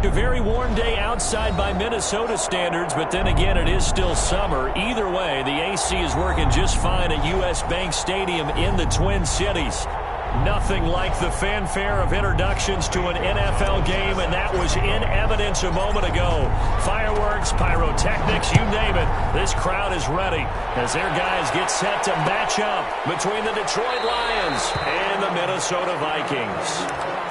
A very warm day outside by Minnesota standards, but then again, it is still summer. Either way, the AC is working just fine at U.S. Bank Stadium in the Twin Cities. Nothing like the fanfare of introductions to an NFL game, and that was in evidence a moment ago. Fireworks, pyrotechnics, you name it. This crowd is ready as their guys get set to match up between the Detroit Lions and the Minnesota Vikings.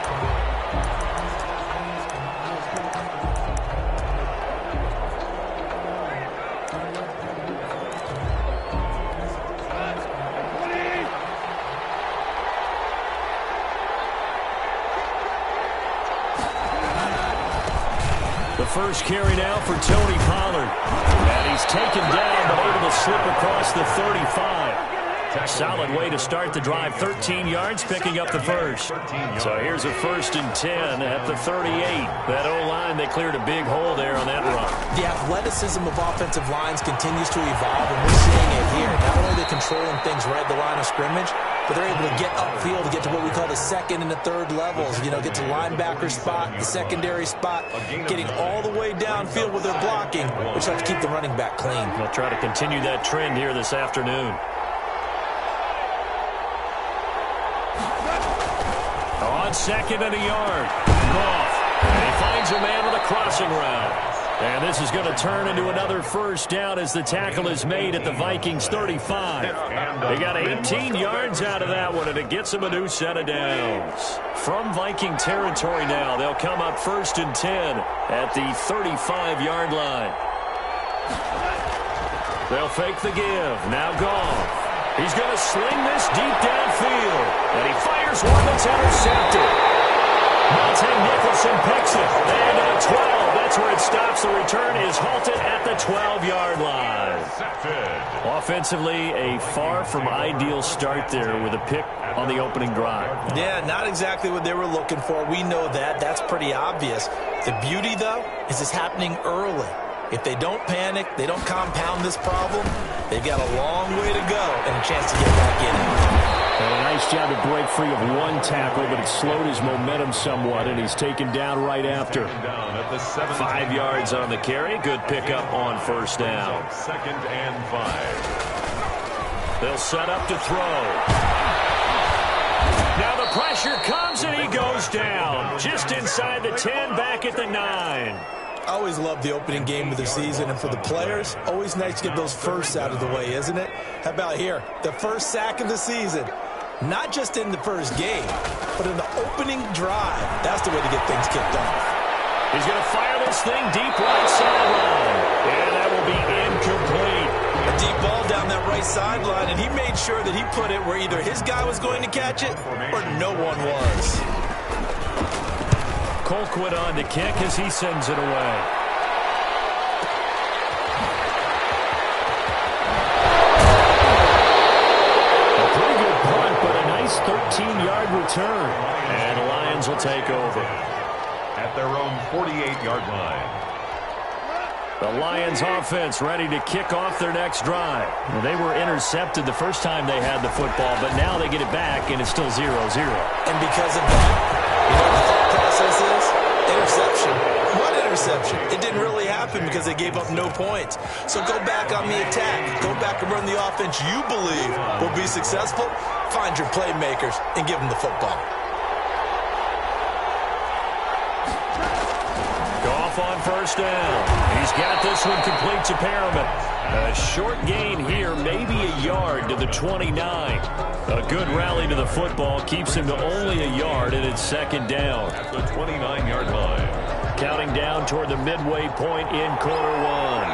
First carry now for Tony Pollard. And he's taken down, but able to slip across the 35. Solid way to start the drive. 13 yards, picking up the first. So here's a 1st and 10 at the 38. That O-line, they cleared a big hole there on that run. The athleticism of offensive lines continues to evolve, and we're seeing it here. Not only are they controlling things right at the line of scrimmage, but they're able to get upfield to get to what we call the second and the third levels. You know, get to linebacker spot, the secondary spot, getting all the way downfield with their blocking, which helps keep the running back clean. They'll try to continue that trend here this afternoon. On 2nd and a yard. Goff. And he finds a man with a crossing route. And this is going to turn into another first down as the tackle is made at the Vikings 35. They got 18 yards out of that one, and it gets them a new set of downs. From Viking territory now, they'll come up 1st and 10 at the 35-yard line. They'll fake the give. Now Goff. He's going to sling this deep downfield. And he fires one that's intercepted. Monte Nicholson picks it. And at 12, that's where it stops. The return is halted at the 12-yard line. Offensively, a far from ideal start there with a pick on the opening drive. Yeah, not exactly what they were looking for. We know that. That's pretty obvious. The beauty, though, is it's happening early. If they don't panic, they don't compound this problem, they've got a long way to go and a chance to get back in it. And a nice job to break free of one tackle, but it slowed his momentum somewhat, and he's taken down right after. 5 yards on the carry. Good pickup on 1st down. 2nd and 5. They'll set up to throw. Now the pressure comes, and he goes down. Just inside the 10, back at the 9. I always love the opening game of the season, and for the players, always nice to get those firsts out of the way, isn't it? How about here? The first sack of the season. Not just in the first game, but in the opening drive. That's the way to get things kicked off. He's going to fire this thing deep right sideline. And that will be incomplete. A deep ball down that right sideline, and he made sure that he put it where either his guy was going to catch it or no one was. Colquitt on to kick as he sends it away. A pretty good punt, but a nice 13-yard return. And the Lions will take over. At their own 48-yard line. The Lions offense ready to kick off their next drive. Well, they were intercepted the first time they had the football, but now they get it back, and it's still 0-0. And because of that, you know what the thought process is? Interception. What interception? It didn't really happen because they gave up no points. So go back on the attack. Go back and run the offense you believe will be successful. Find your playmakers and give them the football. Goff on 1st down. He's got this one complete to Perriman. A short gain here, maybe a yard to the 29. A good rally to the football keeps him to only a yard, and it's 2nd down. At the 29-yard line. Counting down toward the midway point in quarter 1.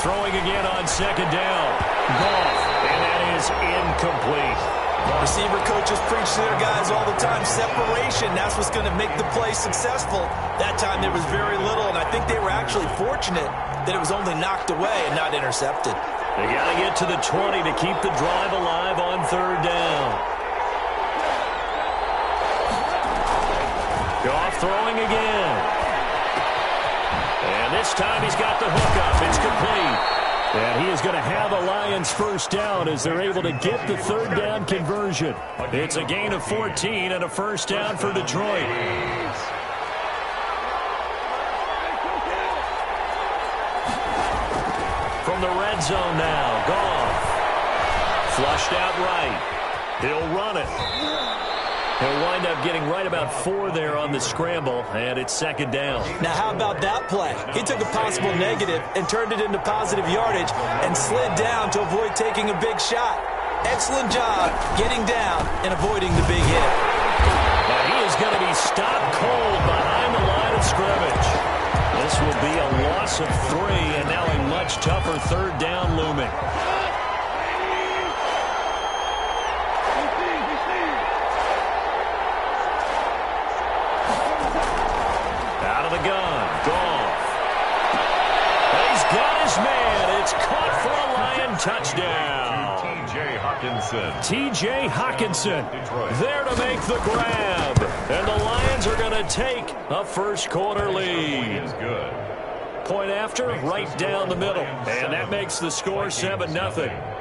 Throwing again on 2nd down. Goff, and that is incomplete. Receiver coaches preach to their guys all the time. Separation, that's what's going to make the play successful. That time there was very little, and I think they were actually fortunate that it was only knocked away and not intercepted. They got to get to the 20 to keep the drive alive on 3rd down. Goff throwing again. And this time he's got the hook up. It's complete. And he is going to have a Lions first down as they're able to get the third down conversion. It's a gain of 14 and a first down for Detroit. From the red zone now, Goff. Flushed out right. He'll run it. He'll wind up getting right about 4 there on the scramble, and it's second down. Now, how about that play? He took a possible negative and turned it into positive yardage and slid down to avoid taking a big shot. Excellent job getting down and avoiding the big hit. Now he is going to be stopped cold behind the line of scrimmage. This will be a loss of 3, and now a much tougher third down looming. Touchdown. T.J. Hockenson. T.J. Hockenson there to make the grab. And the Lions are going to take a first quarter lead. Good. Point after, right down the middle. And that makes the score 7-0.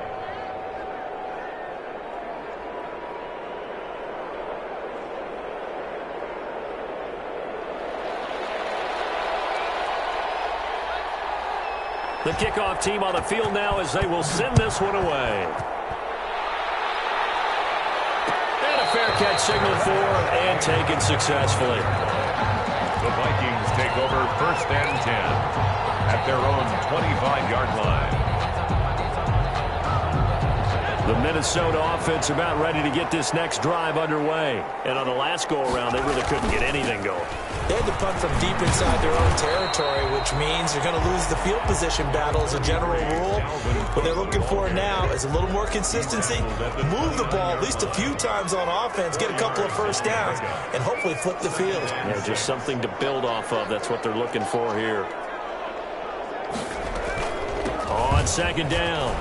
The kickoff team on the field now as they will send this one away. And a fair catch signaled for and taken successfully. The Vikings take over first and 10 at their own 25-yard line. The Minnesota offense about ready to get this next drive underway. And on the last go-around, they really couldn't get anything going. They had to punt from deep inside their own territory, which means they're going to lose the field position battle as a general rule. What they're looking for now is a little more consistency, move the ball at least a few times on offense, get a couple of first downs, and hopefully flip the field. Yeah, just something to build off of. That's what they're looking for here. On second down,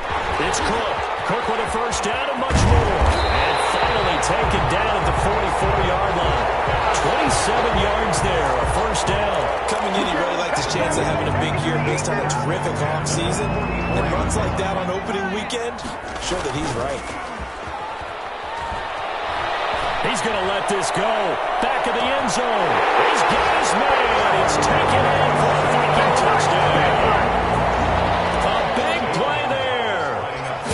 it's Cook. Cook with a first down and much more. And finally taken down at the 44-yard line. 27 yards there, a first down. Coming in, he really liked his chance of having a big year based on a terrific offseason. And runs like that on opening weekend show that he's right. He's going to let this go. Back of the end zone. He's got his man. It's taken in for a Viking touchdown. A big play there.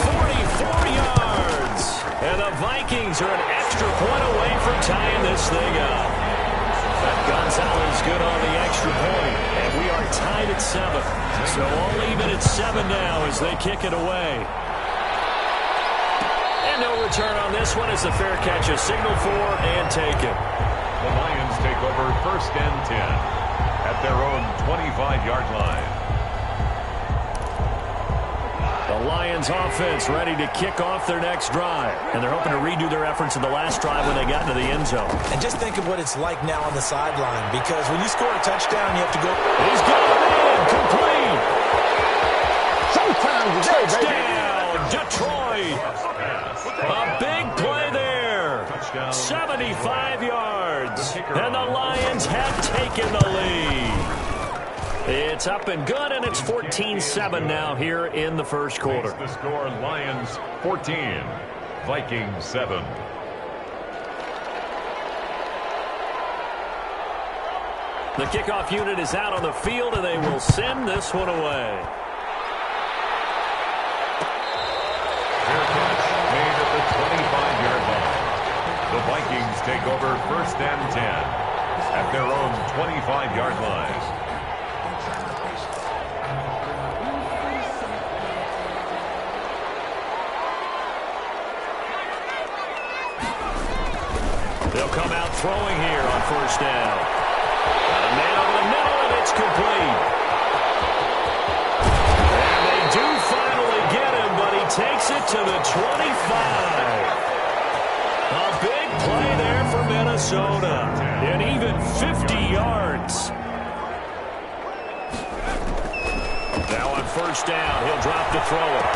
44 yards. And the Vikings are an extra point away from tying this thing up. Gonzalez good on the extra point. And we are tied at 7. So all even at 7 now as they kick it away. And no return on this one as the fair catch is signaled for and taken. The Lions take over first and 10 at their own 25-yard line. The Lions offense ready to kick off their next drive. And they're hoping to redo their efforts in the last drive when they got into the end zone. And just think of what it's like now on the sideline, because when you score a touchdown, you have to go. He's got it in, complete. Sometimes Touchdown, Detroit. A big play there. 75 yards. And the Lions have taken the lead. It's up and good, and it's 14-7 now here in the first quarter. The score, Lions 14, Vikings 7. The kickoff unit is out on the field, and they will send this one away. Fair catch made at the 25-yard line. The Vikings take over first and 10 at their own 25-yard line. They'll come out throwing here on first down. Got a man over the middle, and it's complete. And they do finally get him, but he takes it to the 25. A big play there for Minnesota. And even 50 yards. Now on first down, he'll drop to throw it.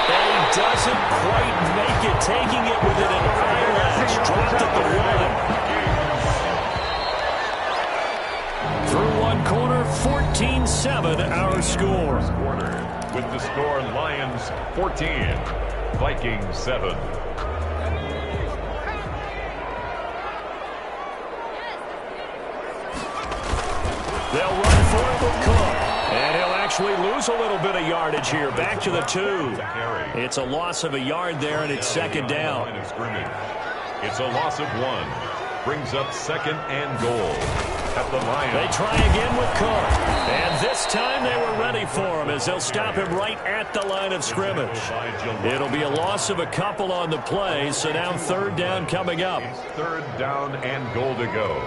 And he doesn't quite make it, taking it with an eyelash. Dropped at the 1. Through one quarter, 14-7 our score. with the score Lions 14, Vikings 7. They'll run for it with Cook. And he'll actually lose a little bit of yardage here. Back to the 2. It's a loss of a yard there, and it's second down. It's a loss of 1. Brings up second and goal at the Lions. They try again with Cook. And this time they were ready for him as they'll stop him right at the line of scrimmage. It'll be a loss of a couple on the play, so now third down coming up. Third down and goal to go.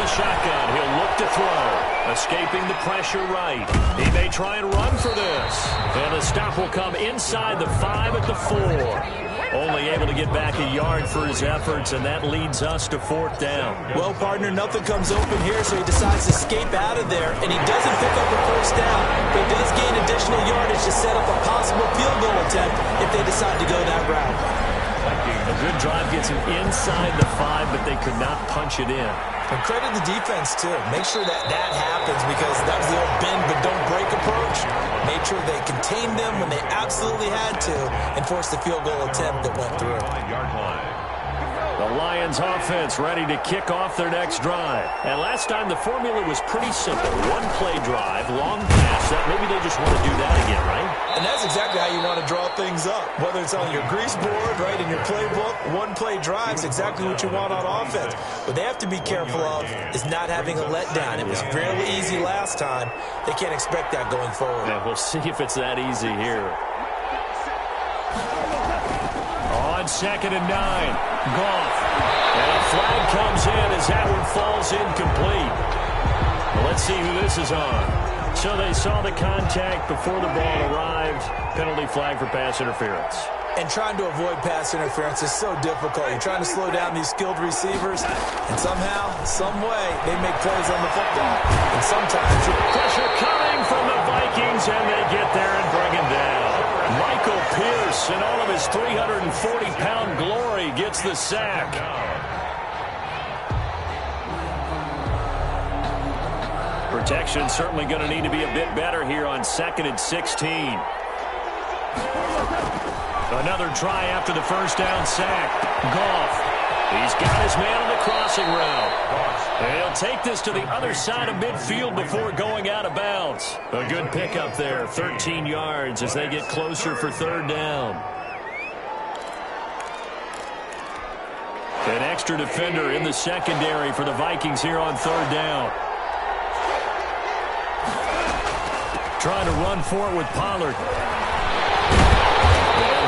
Shotgun, he'll look to throw. Escaping the pressure right. He may try and run for this. And the stop will come inside the 5 at the 4. Only able to get back a yard for his efforts, and that leads us to fourth down. Well, partner, nothing comes open here, so he decides to escape out of there, and he doesn't pick up a first down, but he does gain additional yardage to set up a possible field goal attempt if they decide to go that route. A good drive gets him inside the 5, but they could not punch it in. And credit the defense, too. Make sure that happens because that was the old bend but don't break approach. Made sure they contained them when they absolutely had to and forced the field goal attempt that went through. The Lions offense ready to kick off their next drive. And last time the formula was pretty simple. One play drive, long pass. Maybe they just want to do that again, right? And that's exactly how you want to draw things up. Whether it's on your grease board, right, in your playbook, one play drive is exactly what you want on offense. What they have to be careful of is not having a letdown. It was fairly easy last time. They can't expect that going forward. Yeah, we'll see if it's that easy here. On 2nd and 9. Goff. And a flag comes in as that one falls incomplete. Well, let's see who this is on. So they saw the contact before the ball arrived. Penalty flag for pass interference. And trying to avoid pass interference is so difficult. You're trying to slow down these skilled receivers, and somehow, some way, they make plays on the football. And sometimes pressure coming from the Vikings, and they get there and bring him down. Michael Pierce, in all of his 340-pound glory, gets the sack. Protection certainly going to need to be a bit better here on 2nd and 16. Another try after the first down sack. Goff. He's got his man on the crossing route. And he'll take this to the other side of midfield before going out of bounds. A good pickup there, 13 yards as they get closer for third down. An extra defender in the secondary for the Vikings here on third down. Trying to run for it with Pollard. And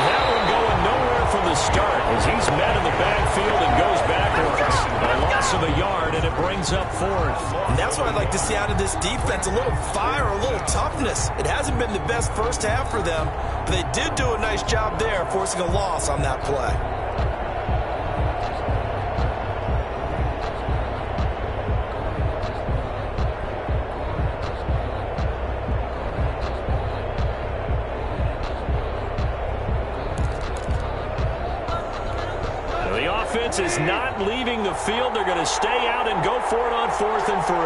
that one going nowhere from the start as he's met in the backfield and goes backwards. A loss of a yard, and it brings up fourth. And that's what I'd like to see out of this defense, a little fire, a little toughness. It hasn't been the best first half for them, but they did do a nice job there, forcing a loss on that play. Offense is not leaving the field. They're going to stay out and go for it on 4th and 3.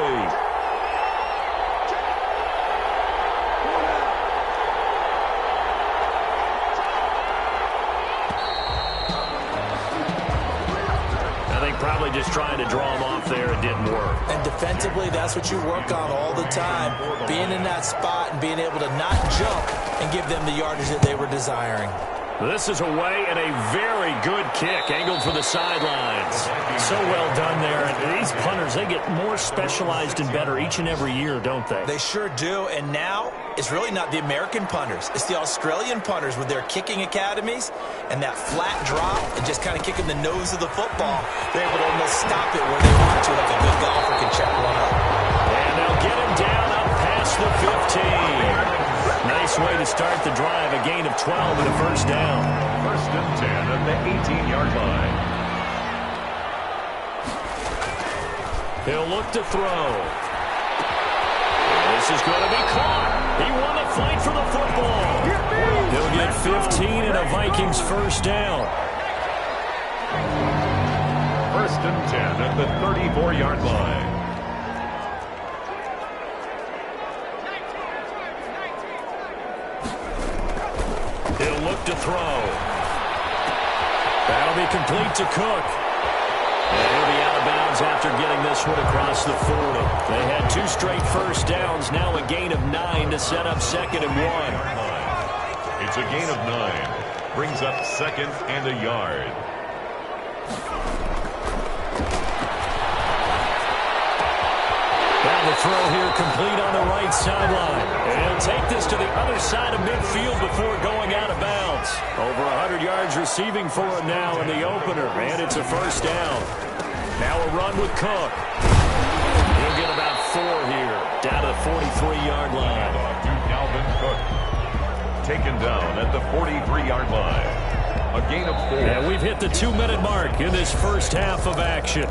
I think probably just trying to draw him off there. It didn't work. And defensively, that's what you work on all the time. Being in that spot and being able to not jump and give them the yardage that they were desiring. This is away and a very good kick angled for the sidelines. So well done there. And these punters, they get more specialized and better each and every year, don't they? They sure do. And now it's really not the American punters. It's the Australian punters with their kicking academies and that flat drop and just kind of kicking the nose of the football. They're able to almost stop it where they want to like a good golfer can check one up. And they'll get him down up past the 15. Nice way to start the drive. A gain of 12 and a first down. 1st and 10 at the 18-yard line. He'll look to throw. This is going to be caught. He won the fight for the football. He'll get 15 and a Vikings first down. First and 10 at the 34-yard line. He'll look to throw. That'll be complete to Cook. And he'll be out of bounds after getting this one across the 40. They had 2 straight first downs, now a gain of 9 to set up 2nd and 1. It's a gain of 9. Brings up 2nd and a yard. Now the throw here complete on the right sideline. And he'll take this to the other side of midfield before going out of bounds. Over 100 yards receiving for him now in the opener. And it's a first down. Now a run with Cook. He'll get about 4 here. Down to the 43-yard line. To Dalvin Cook. Taken down at the 43-yard line. A gain of 4. And we've hit the 2-minute mark in this first half of action.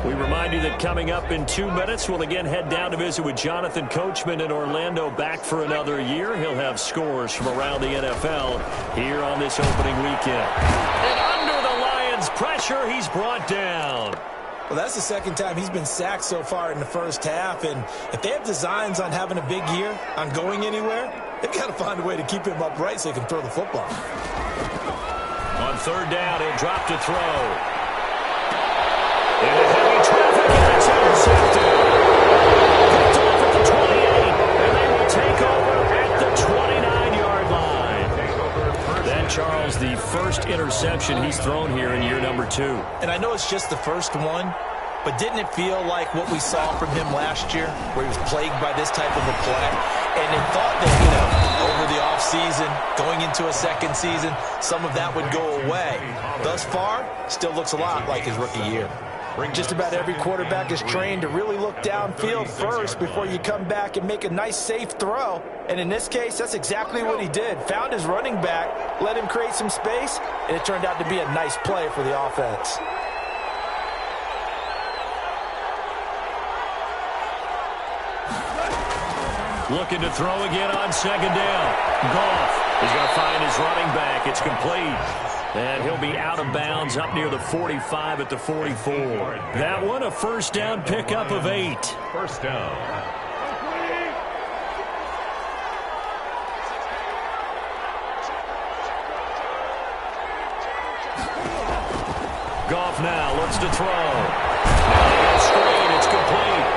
We remind you that coming up in 2 minutes, we'll again head down to visit with Jonathan Coachman in Orlando, back for another year. He'll have scores from around the NFL here on this opening weekend. And under the Lions' pressure, he's brought down. Well, that's the second time he's been sacked so far in the first half. And if they have designs on having a big year, on going anywhere, they've got to find a way to keep him upright so he can throw the football. On 3rd down, he'll drop to throw. In a heavy traffic, and it's intercepted. Picked off at the 28, and they will take over at the 29-yard line. Then, Charles, the first interception he's thrown here in year number 2. And I know it's just the first one, but didn't it feel like what we saw from him last year, where he was plagued by this type of a play? And it thought that, over the offseason, going into a second season, some of that would go away. Thus far, still looks a lot like his rookie year. Just about every quarterback is trained to really look downfield first before you come back and make a nice, safe throw. And in this case, that's exactly what he did. Found his running back, let him create some space, and it turned out to be a nice play for the offense. Looking to throw again on 2nd down. Goff is going to find his running back. It's complete. And he'll be out of bounds up near the 45 at the 44. That one, a first down pickup of 8. First down. Goff now looks to throw. Now screen, it's complete.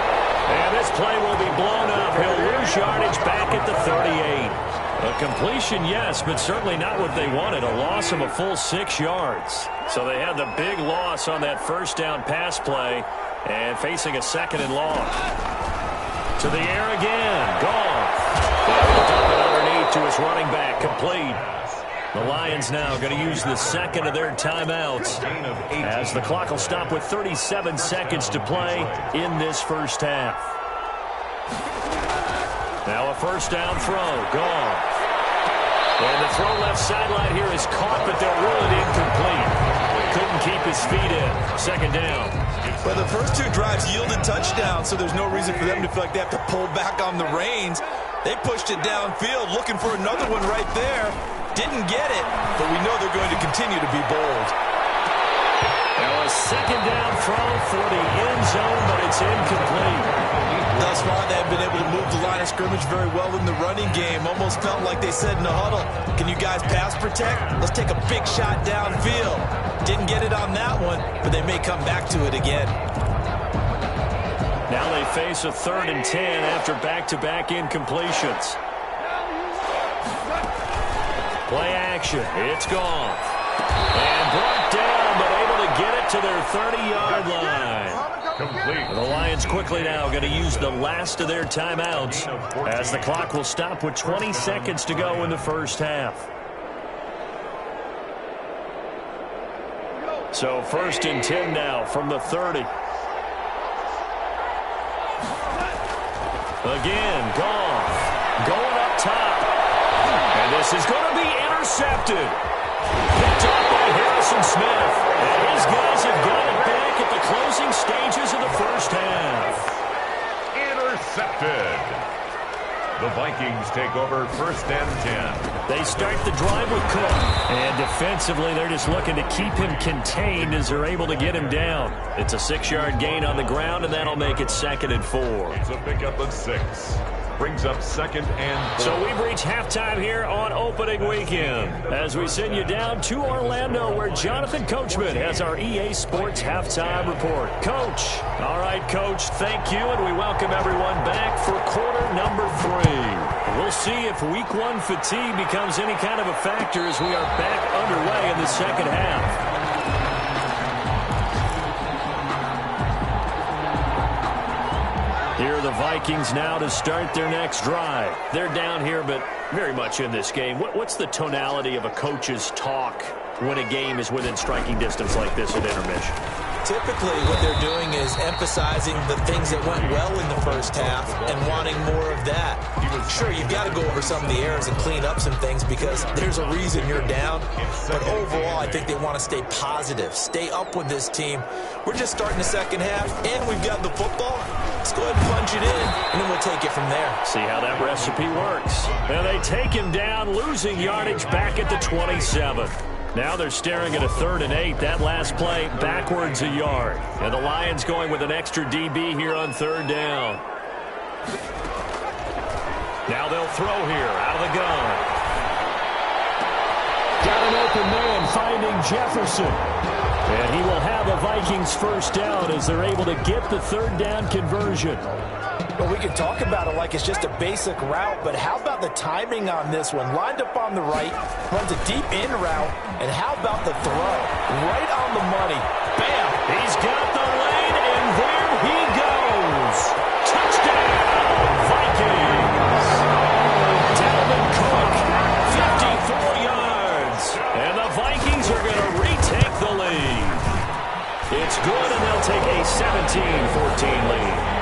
And this play will be blown up. He'll lose yardage back at the 38. A completion, yes, but certainly not what they wanted. A loss of a full 6 yards. So they had the big loss on that first down pass play and facing a 2nd and long. To the air again. Goff. Underneath to his running back. Complete. The Lions now going to use the 2nd of their timeouts as the clock will stop with 37 seconds to play in this first half. Now a first down throw. Goff. And the throw left sideline here is caught, but they'll rule it incomplete. Couldn't keep his feet in. 2nd down. Well, the first 2 drives yielded touchdowns, so there's no reason for them to feel like they have to pull back on the reins. They pushed it downfield, looking for another one right there. Didn't get it, but we know they're going to continue to be bold. Now a 2nd down throw for the end zone, but it's incomplete. Thus far, they have been able to move the line of scrimmage very well in the running game. Almost felt like they said in the huddle, can you guys pass protect? Let's take a big shot downfield. Didn't get it on that one, but they may come back to it again. Now they face a 3rd and 10 after back-to-back incompletions. Play action. It's Goff. And brought down, but able to get it to their 30-yard line. Complete. The Lions quickly now going to use the last of their timeouts as the clock will stop with 20 seconds to go in the first half. So 1st and 10 now from the 30. Again, Goff going up top. And This is going to be intercepted. Picked up by Harrison Smith. And his guys have got it back at the closing stages of the first half. Intercepted. The Vikings take over first and 10. They start the drive with Cook. And defensively, they're just looking to keep him contained as they're able to get him down. It's a 6-yard gain on the ground, and that'll make it 2nd and 4. It's a pickup of 6. Brings up 2nd and 4. So we've reached halftime here on opening weekend as we send you down to Orlando where Jonathan Coachman has our EA Sports halftime report. Coach. All right, Coach, thank you, and we welcome everyone back for quarter number 3. We'll see if week 1 fatigue becomes any kind of a factor as we are back underway in the second half. Here are the Vikings now to start their next drive. They're down here, but very much in this game. What's the tonality of a coach's talk when a game is within striking distance like this at intermission? Typically, what they're doing is emphasizing the things that went well in the first half and wanting more of that. Sure, you've got to go over some of the errors and clean up some things because there's a reason you're down. But overall, I think they want to stay positive, stay up with this team. We're just starting the second half, and we've got the football. Let's go ahead and punch it in, and then we'll take it from there. See how that recipe works. And they take him down, losing yardage back at the 27. Now they're staring at a 3rd and 8. That last play backwards a yard. And the Lions going with an extra DB here on 3rd down. Now they'll throw here out of the gun. Got an open man finding Jefferson. And he will have a Vikings first down as they're able to get the 3rd down conversion. Well, we can talk about it like it's just a basic route, but how about the timing on this one? Lined up on the right, runs a deep in route, and how about the throw? Right on the money. Bam! He's got the lane, and there he goes. Touchdown, Vikings. Dalvin Cook, 54 yards. And the Vikings are going to retake the lead. It's good, and they'll take a 17-14 lead.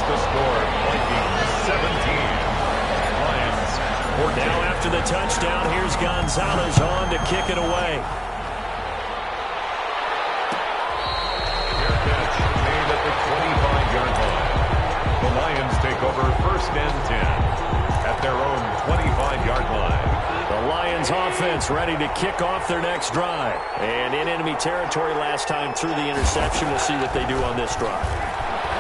The score, Vikings 17, Lions 14. Now after the touchdown, here's Gonzalez on to kick it away. Fair catch made at the 25-yard line. The Lions take over first and 10 at their own 25-yard line. The Lions offense ready to kick off their next drive. And in enemy territory last time through the interception. We'll see what they do on this drive.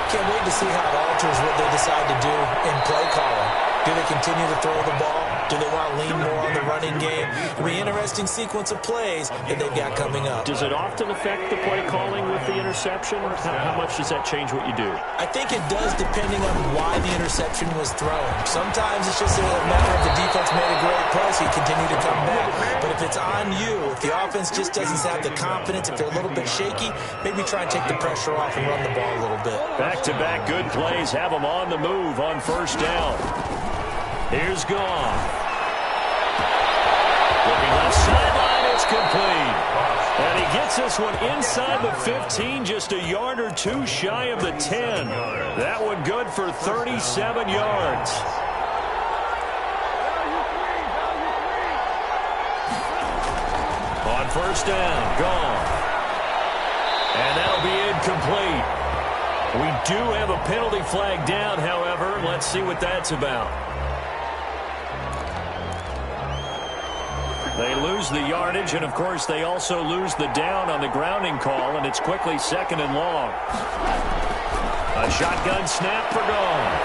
Can't wait to see how it alters what they decide to do in play calling. Do they continue to throw the ball? Do they want to lean more on the running game? It'll be an interesting sequence of plays that they've got coming up. Does it often affect the play calling with the interception? How much does that change what you do? I think it does depending on why the interception was thrown. Sometimes it's just a matter of the defense made a great play, so you continue to come back. But if it's on you, if the offense just doesn't have the confidence, if they're a little bit shaky, maybe try and take the pressure off and run the ball a little bit. Back-to-back good plays have them on the move on first down. Here's Goff. Looking left sideline, it's complete. And he gets this one inside the 15, just a yard or two shy of the 10. That one good for 37 yards. On first down, Goff. And that'll be incomplete. We do have a penalty flag down, however. Let's see what that's about. They lose the yardage, and, of course, they also lose the down on the grounding call, and it's quickly 2nd and long. A shotgun snap for Goff.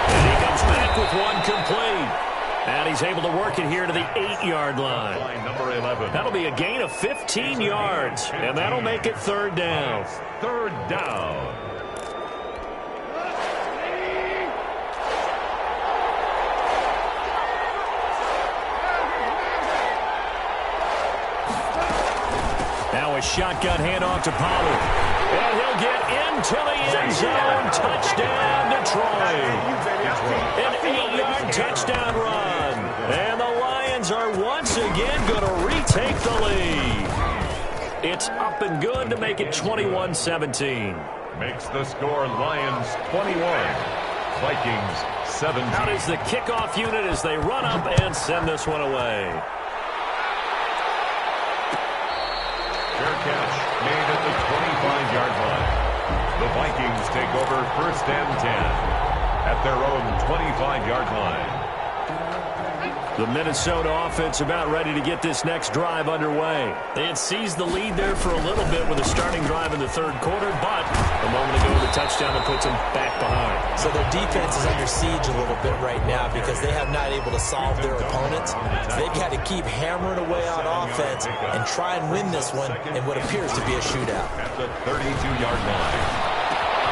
And he comes back with one complete. And he's able to work it here to the 8-yard line. Number 11. That'll be a gain of 15 yards, and that'll make it 3rd down. 3rd down. Now a shotgun handoff to Pollard. And he'll get into the end zone. Touchdown, Detroit. An 8-yard touchdown run. And the Lions are once again going to retake the lead. It's up and good to make it 21-17. Makes the score Lions 21, Vikings 17. Out is the kickoff unit as they run up and send this one away. Fair catch made at the 25-yard line. The Vikings take over 1st and 10 at their own 25-yard line. The Minnesota offense about ready to get this next drive underway. They had seized the lead there for a little bit with a starting drive in the third quarter, but a moment ago the touchdown that puts them back behind. So their defense is under siege a little bit right now because they have not able to solve their opponents. So they've got to keep hammering away on offense and try and win this one in what appears to be a shootout. At the 32-yard line.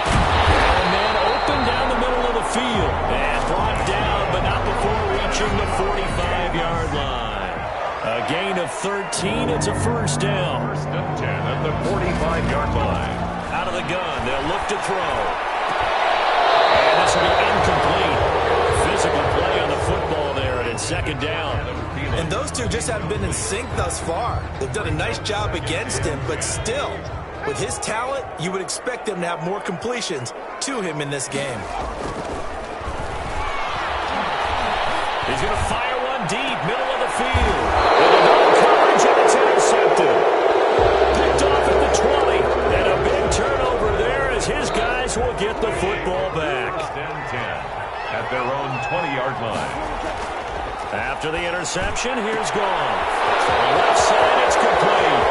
And man open down the middle of the field and brought down, but not before reaching the 45-yard line. A gain of 13. It's a first down. 1st and 10 at the 45-yard line. Out of the gun. They'll look to throw. And this will be incomplete. Physical play on the football there, and it's second down. And those two just haven't been in sync thus far. They've done a nice job against him, but still, with his talent, you would expect them to have more completions to him in this game. He's going to fire one deep, middle of the field. And a coverage, and it's intercepted. Picked off at the 20. And a big turnover there as his guys will get the football back. 1st and 10 at their own 20-yard line. After the interception, here's Goff. To the left side, it's complete.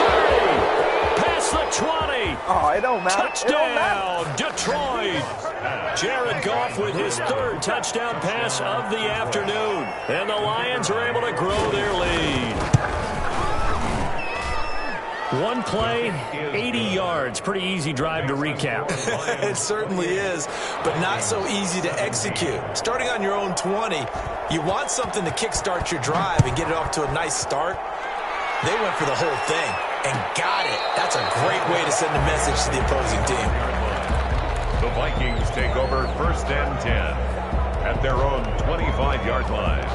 30. Past the 20. Oh, it don't matter. Touchdown, Detroit. Jared Goff with his third touchdown pass of the afternoon. And the Lions are able to grow their lead. One play, 80 yards. Pretty easy drive to recap. It certainly is, but not so easy to execute. Starting on your own 20, you want something to kickstart your drive and get it off to a nice start. They went for the whole thing and got it. That's a great way to send a message to the opposing team. The Vikings take over 1st and 10 at their own 25-yard line.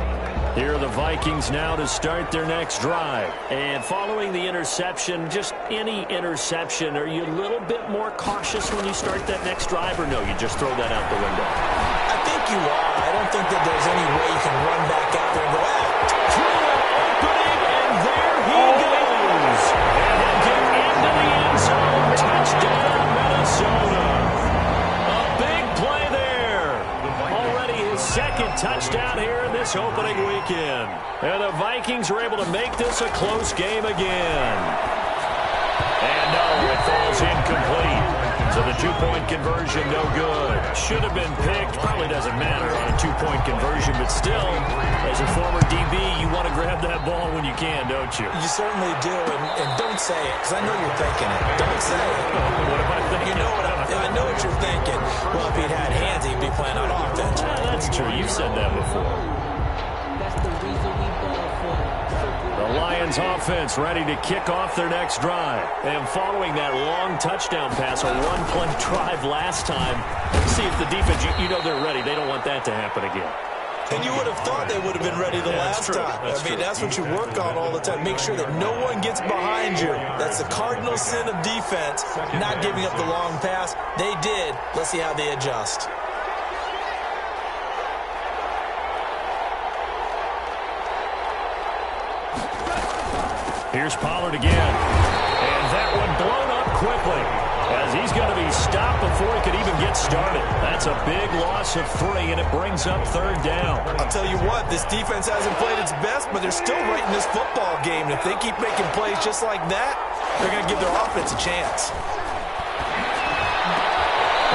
Here are the Vikings now to start their next drive. And following the interception, just any interception, are you a little bit more cautious when you start that next drive, or no, you just throw that out the window? I think you are. I don't think that there's any way you can run back out there and go, Through an opening, and there he goes. And he'll get into the end zone. Touchdown, Minnesota. A big play there. Already his second touchdown here in this opening weekend. And the Vikings are able to make this a close game again. And no, it falls incomplete. So the two-point conversion, no good. Should have been picked. Probably doesn't matter on a two-point conversion, but still, as a former DB, you want to grab that ball when you can, don't you? You certainly do, and don't say it, because I know you're thinking it. Don't say it. What am I thinking? You know I know what you're thinking. Well, if he'd had hands, he'd be playing on offense. That's true. You've said that before. The Lions offense ready to kick off their next drive. And following that long touchdown pass, a one-play drive last time, see if the defense, you know they're ready. They don't want that to happen again. And you would have thought they would have been ready the last time. That's what you work on all the time. Make sure that no one gets behind you. That's the cardinal sin of defense, not giving up the long pass. They did. Let's see how they adjust. Here's Pollard again. And that one blown up quickly as he's going to be stopped before he could even get started. That's a big loss of 3, and it brings up third down. I'll tell you what, this defense hasn't played its best, but they're still right in this football game. And if they keep making plays just like that, they're going to give their offense a chance.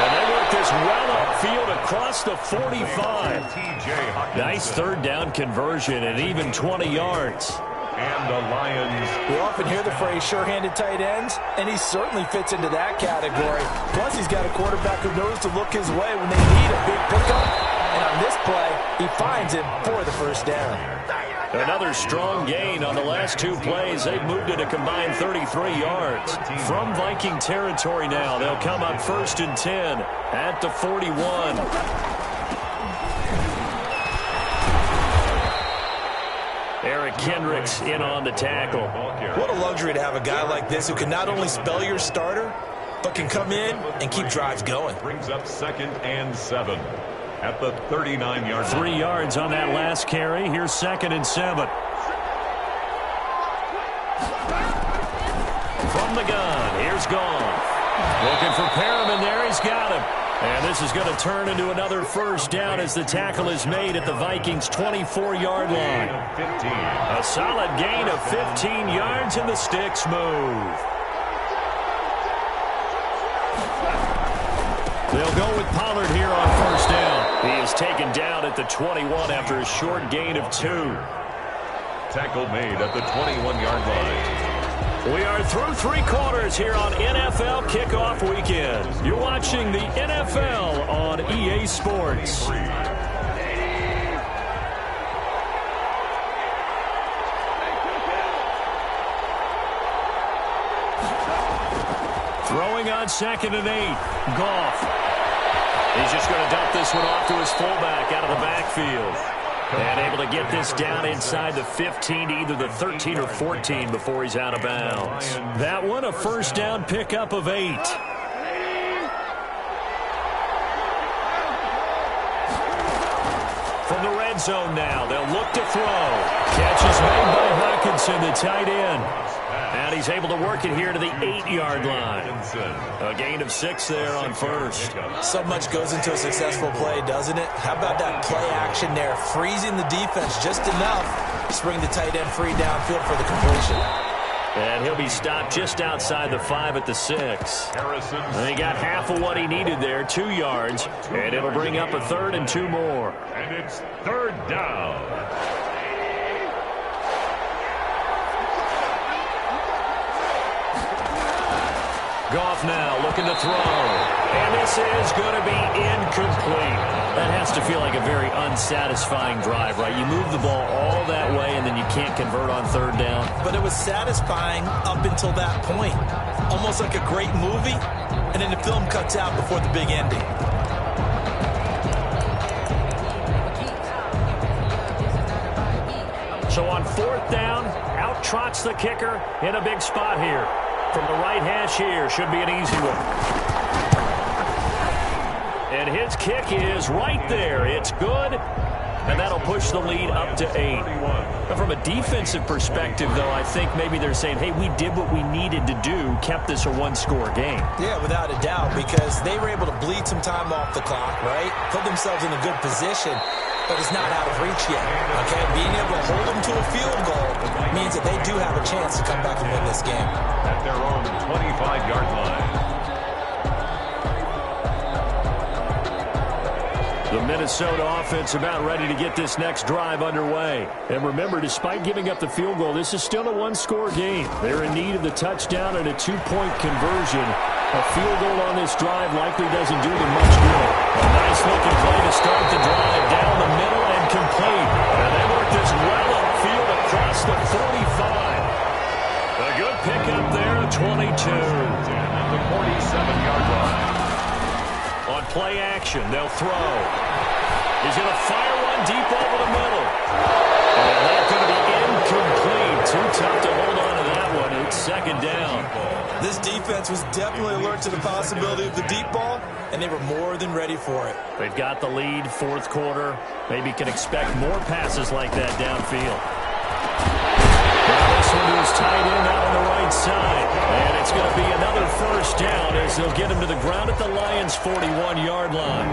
And they work this well upfield across the 45. Nice third down conversion and even 20 yards. And the Lions. We often hear the phrase sure-handed tight ends, and he certainly fits into that category. Plus, he's got a quarterback who knows to look his way when they need a big pickup. And on this play, he finds him for the first down. Another strong gain on the last 2 plays. They've moved it a combined 33 yards. From Viking territory now, they'll come up 1st and 10 at the 41. Eric Kendricks in on the tackle. What a luxury to have a guy like this who can not only spell your starter, but can come in and keep drives going. Brings up 2nd and 7 at the 39-yard line. 3 yards on that last carry. Here's 2nd and 7. From the gun, here's Goff. Looking for Perriman there. He's got him. And this is going to turn into another first down as the tackle is made at the Vikings' 24-yard line. A solid gain of 15 yards, and the sticks move. They'll go with Pollard here on first down. He is taken down at the 21 after a short gain of 2. Tackle made at the 21-yard line. We are through 3 quarters here on NFL Kickoff Weekend. You're watching the NFL on EA Sports. Throwing on 2nd and 8. Goff. He's just going to dump this one off to his fullback out of the backfield. And able to get this down inside the 15 to either the 13 or 14 before he's out of bounds. That one a first down pickup of 8. From the red zone now, they'll look to throw. Catch is made by Hockenson, the tight end. And he's able to work it here to the 8-yard line. A gain of 6 there on first. So much goes into a successful play, doesn't it? How about that play action there? Freezing the defense just enough to bring the tight end free downfield for the completion. And he'll be stopped just outside the 5 at the 6. And he got half of what he needed there, 2 yards. And it'll bring up a 3rd and 2 more. And it's 3rd down. Goff now looking to throw. And this is going to be incomplete. That has to feel like a very unsatisfying drive, right? You move the ball all that way, and then you can't convert on 3rd down. But it was satisfying up until that point. Almost like a great movie, and then the film cuts out before the big ending. So on 4th down, out trots the kicker in a big spot here. From the right hash here, should be an easy one. And his kick is right there. It's good, and that'll push the lead up to 8. But from a defensive perspective, though, I think maybe they're saying, hey, we did what we needed to do, kept this a one-score game. Yeah, without a doubt, because they were able to bleed some time off the clock, right? Put themselves in a good position, but it's not out of reach yet, okay? Being able to hold them to a field goal means that they do have a chance to come back and win this game. At their own 25-yard line. The Minnesota offense about ready to get this next drive underway. And remember, despite giving up the field goal, this is still a one-score game. They're in need of the touchdown and a 2-point conversion. A field goal on this drive likely doesn't do them much good. A nice-looking play to start the drive down the middle and complete. And they work this well upfield across the 45. A good pickup there at 22. At the 47-yard line. On play action, they'll throw. He's going to fire one deep over the middle. And that's going to be incomplete. Too tough to hold on to that one. It's 2nd down. This defense was definitely alert to the possibility of the deep ball, and they were more than ready for it. They've got the lead, 4th quarter. Maybe can expect more passes like that downfield. Now this one to his tight end out on the right side. And it's going to be another first down as they'll get him to the ground at the Lions' 41-yard line.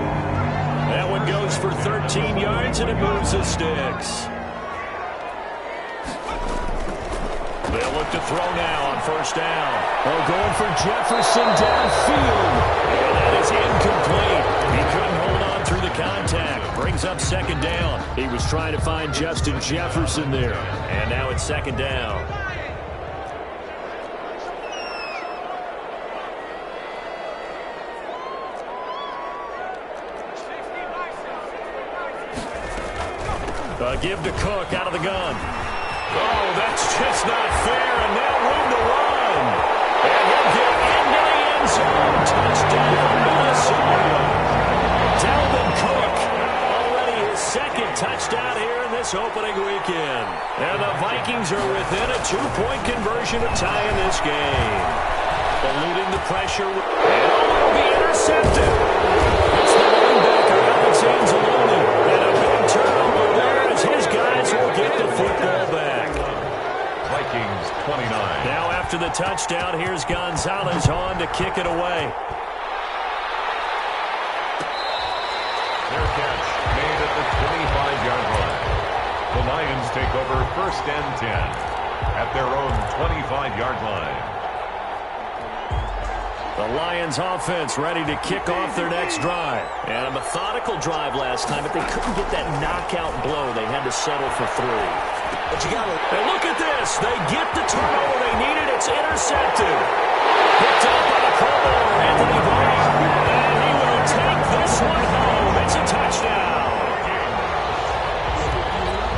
That one goes for 13 yards, and it moves the sticks. They'll look to throw now on first down. They're going for Jefferson downfield. And that is incomplete. He couldn't hold on through the contact. Brings up 2nd down. He was trying to find Justin Jefferson there. And now it's 2nd down. Give to Cook out of the gun. Oh, that's just not fair, and now room to run. And he'll get into the end zone. Touchdown, Minnesota. Dalvin Cook, already his 2nd touchdown here in this opening weekend. And the Vikings are within a 2-point conversion of tying this game. eluding the pressure. And it'll be intercepted. It's the linebacker, Alex Anzalone. And a big turnover there as his guys will get the football back. Vikings 29. Now after the touchdown, here's Gonzalez on to kick it away. Their catch made at the 25-yard line. The Lions take over 1st and 10 at their own 25-yard line. The Lions offense ready to kick off their next drive. And a methodical drive last time, but they couldn't get that knockout blow. They had to settle for 3. But you got to... And look at this. They get the turnover they needed. It's intercepted. Picked up by the Pro Bowler, Anthony Brown. And he will take this one home. It's a touchdown.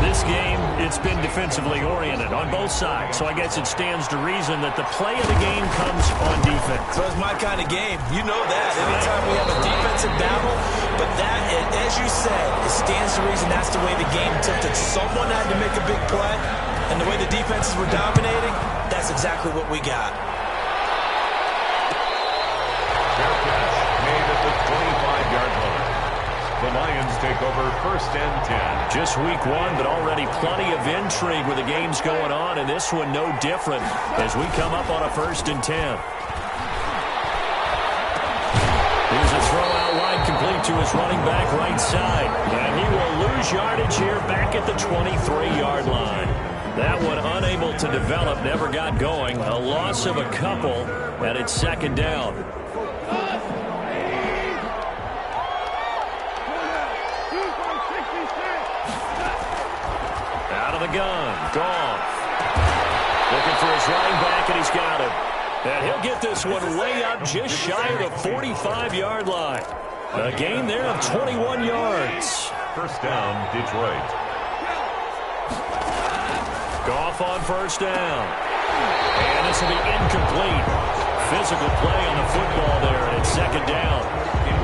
This game, it's been defensively oriented on both sides. So I guess it stands to reason that the play of the game comes on defense. So it's my kind of game. You know that. Anytime we have a defensive battle, but that, as you said, it stands to reason that's the way the game tilted. Someone had to make a big play, and the way the defenses were dominating, that's exactly what we got. Their catch made at the 25-yard line. The Lions take over 1st and 10. Just week 1, but already plenty of intrigue with the games going on, and this one no different as we come up on a 1st and 10. Here's a throw out wide, complete to his running back right side. And he will lose yardage here back at the 23-yard line. That one unable to develop, never got going. A loss of a couple, and it's 2nd down. Out of the gun, Goff. Looking for his running back, and he's got him. And he'll get this one way up just shy of the 45-yard line. A gain there of 21 yards. 1st down, Detroit. Goff on 1st down. And this will be incomplete. Physical play on the football there, and it's 2nd down.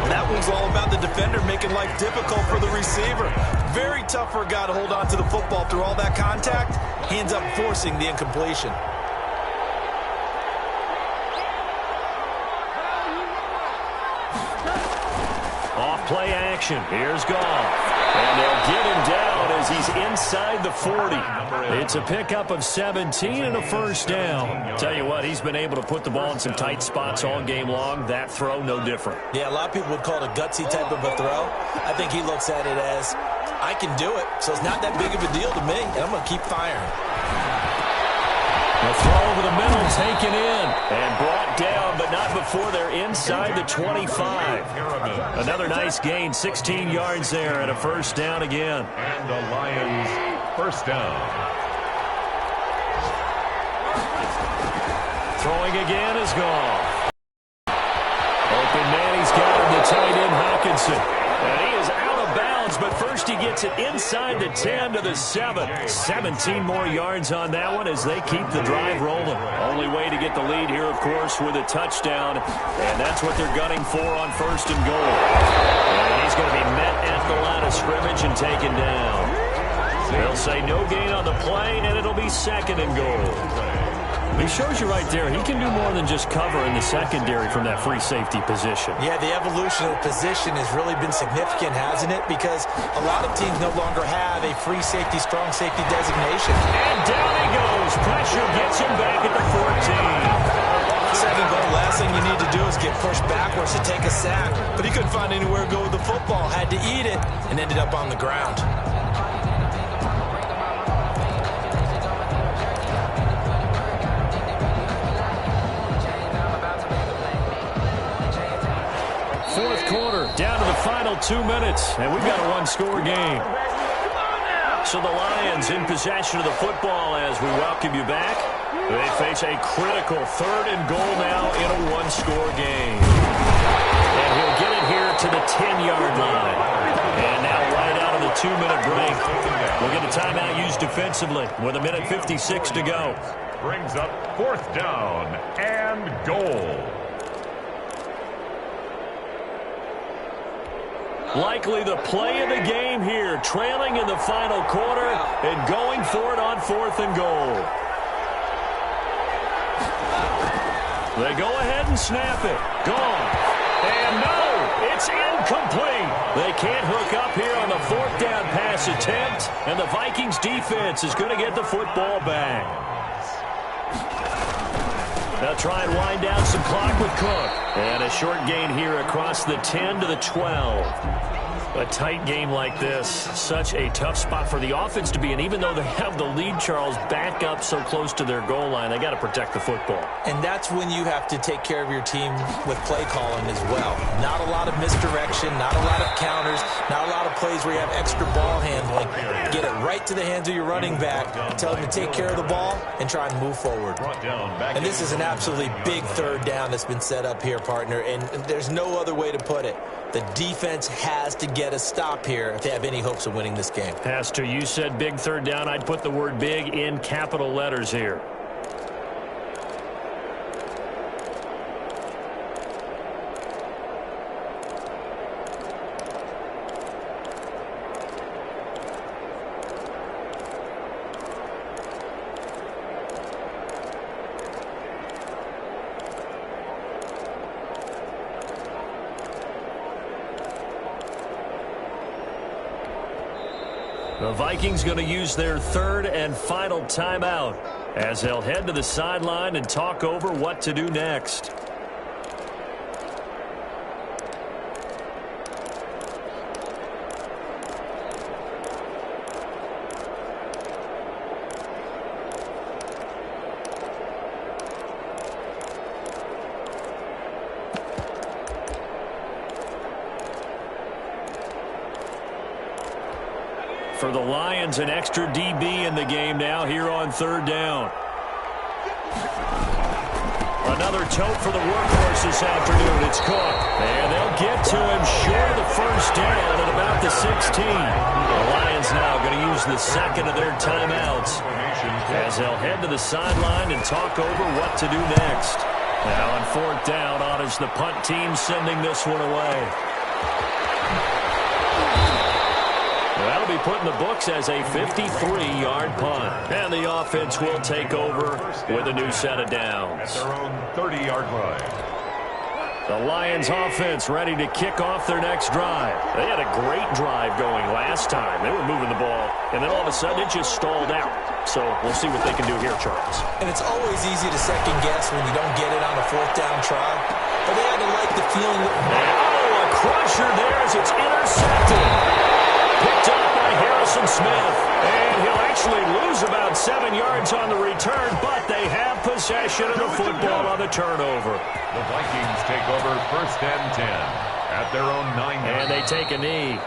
That one's all about the defender making life difficult for the receiver. Very tough for a guy to hold on to the football through all that contact. He ends up forcing the incompletion. Off-play action. Here's Goff. And they'll get him down as he's inside the 40. It's a pickup of 17 and a 1st down. Tell you what, he's been able to put the ball in some tight spots all game long. That throw, no different. Yeah, a lot of people would call it a gutsy type of a throw. I think he looks at it as, I can do it, so it's not that big of a deal to me, and I'm going to keep firing. The throw over the middle, taken in, and brought down, but not before they're inside the 25. Another nice gain, 16 yards there, and a 1st down again. And the Lions 1st down. Throwing again is Goff. Open man, he's got him, the tight end Hockenson. And he is out of bounds, but first he gets it inside the 10 to the 7. 17 more yards on that one as they keep the drive rolling. Only way to get the lead here, of course, with a touchdown. And that's what they're gunning for on 1st and goal. And he's going to be met at the line of scrimmage and taken down. They'll say no gain on the play, and it'll be 2nd and goal. He shows you right there, he can do more than just cover in the secondary from that free safety position. Yeah, the evolution of the position has really been significant, hasn't it? Because a lot of teams no longer have a free safety, strong safety designation. And down he goes. Pressure gets him back at the 14. 2nd goal, last thing you need to do is get pushed backwards to take a sack. But he couldn't find anywhere to go with the football, had to eat it, and ended up on the ground. Fourth quarter, down to the final 2 minutes, and we've got a one-score game. So the Lions in possession of the football as we welcome you back. They face a critical 3rd and goal now in a one-score game. And he'll get it here to the 10-yard line. And now right out of the 2-minute break, we'll get a timeout used defensively with 1:56 to go. Brings up 4th down and goal. Likely the play of the game here, trailing in the final quarter and going for it on 4th and goal. They go ahead and snap it. Gone. And no, it's incomplete. They can't hook up here on the fourth down pass attempt, and the Vikings defense is going to get the football back. They'll try and wind down some clock with Cook. And a short gain here across the 10 to the 12. A tight game like this, such a tough spot for the offense to be in. Even though they have the lead, Charles, back up so close to their goal line, they got to protect the football. And that's when you have to take care of your team with play calling as well. Not a lot of misdirection, not a lot of counters, not a lot of plays where you have extra ball handling. Get it right to the hands of your running back, tell them to take care of the ball, and try and move forward. And this is an absolutely big third down that's been set up here, partner, and there's no other way to put it. The defense has to get a stop here if they have any hopes of winning this game. Has to. You said big third down. I'd put the word big in capital letters here. The Vikings going to use their third and final timeout as they'll head to the sideline and talk over what to do next. For the Lions, an extra DB in the game now here on third down. Another tote for the workhorse this afternoon. It's Cook. And they'll get to him short of the first down at about the 16. The Lions now going to use the second of their timeouts as they'll head to the sideline and talk over what to do next. Now on fourth down, on is the punt team sending this one away. That'll be put in the books as a 53-yard punt. And the offense will take over with a new set of downs. At their own 30-yard line. The Lions offense ready to kick off their next drive. They had a great drive going last time. They were moving the ball, and then all of a sudden it just stalled out. So we'll see what they can do here, Charles. And it's always easy to second guess when you don't get it on a fourth down try. But they had to like the feeling that... Oh, a crusher there as it's intercepted. Picked up by Harrison Smith. And he'll actually lose about 7 yards on the return, but they have possession of the football on the turnover. The Vikings take over first and 10 at their own 9. And they take a knee.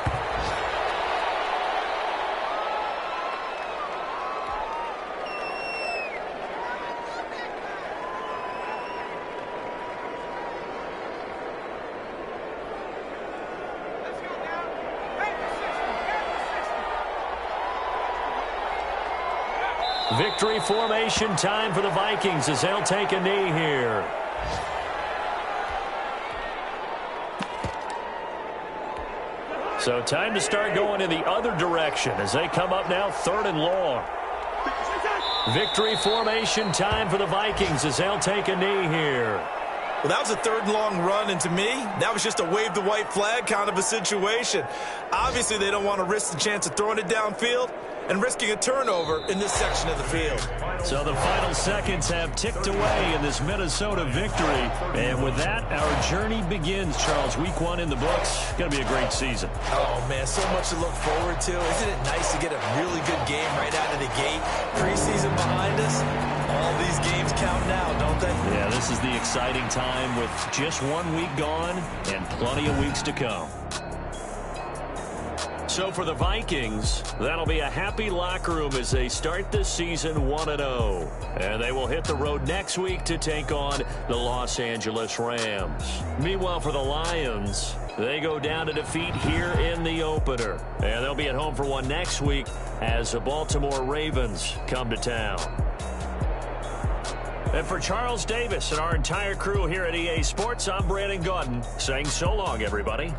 Victory formation time for the Vikings as they'll take a knee here. So time to start going in the other direction as they come up now third and long. Victory formation time for the Vikings as they'll take a knee here. Well, that was a third and long run, and to me, that was just a wave the white flag kind of a situation. Obviously, they don't want to risk the chance of throwing it downfield and risking a turnover in this section of the field. So the final seconds have ticked away in this Minnesota victory. And with that, our journey begins, Charles. Week 1 in the books. Going to be a great season. Oh, man, so much to look forward to. Isn't it nice to get a really good game right out of the gate? Preseason behind us. All these games count now, don't they? Yeah, this is the exciting time with just 1 week gone and plenty of weeks to come. So for the Vikings, that'll be a happy locker room as they start this season 1-0. And they will hit the road next week to take on the Los Angeles Rams. Meanwhile, for the Lions, they go down to defeat here in the opener. And they'll be at home for one next week as the Baltimore Ravens come to town. And for Charles Davis and our entire crew here at EA Sports, I'm Brandon Gaudin saying so long, everybody.